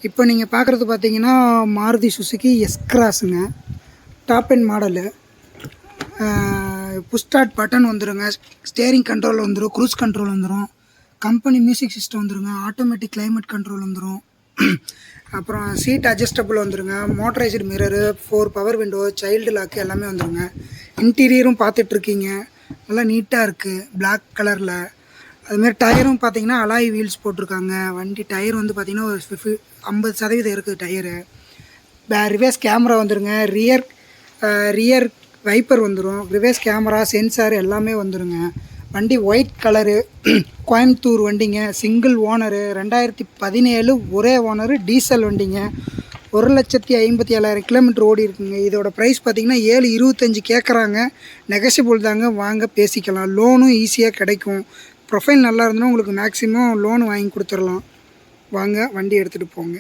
இப்போ நீங்கள் பார்க்குறது பார்த்தீங்கன்னா மாருதி சுசுகி எஸ் கிராஸுங்க. Top end model. Push start button வந்துடுங்க. ஸ்டேரிங் கண்ட்ரோல் வந்துடும். க்ரூஸ் கண்ட்ரோல் வந்துடும். கம்பெனி மியூசிக் சிஸ்டம் வந்துடுங்க. ஆட்டோமேட்டிக் கிளைமேட் கண்ட்ரோல் வந்துடும். அப்புறம் சீட் அட்ஜஸ்டபுள் வந்துடுங்க. Motorised mirror, 4 power window, child lock எல்லாமே வந்துடுங்க. இன்டீரியரும் பார்த்துட்ருக்கீங்க, நல்லா நீட்டாக இருக்குது பிளாக் கலரில். அதுமாரி டயரும் பார்த்தீங்கன்னா அலாய் வீல்ஸ் போட்டிருக்காங்க. வண்டி டயர் வந்து பார்த்திங்கன்னா ஒரு 50% இருக்குது டயரு. ரிவர்ஸ் கேமரா வந்துடுங்க. ரியர் வைப்பர் வந்துடும். ரிவர்ஸ் கேமரா, சென்சார் எல்லாமே வந்துடுங்க. வண்டி ஒயிட் கலரு, கோயம்புத்தூர் வண்டிங்க. சிங்கிள் ஓனரு, 2017 ஒரே ஓனரு, டீசல் வண்டிங்க. 1,57,000 கிலோமீட்டர் ஓடி இருக்குங்க. இதோட ப்ரைஸ் பார்த்திங்கன்னா 7,25 கேட்குறாங்க. நெகஷியபிள் தாங்க, வாங்க பேசிக்கலாம். லோனும் ஈஸியாக கிடைக்கும். ப்ரொஃபைல் நல்லா இருந்ததுன்னா உங்களுக்கு மேக்ஸிமம் லோன் வாங்கி கொடுத்துடலாம். வாங்க வண்டி எடுத்துகிட்டு போங்க.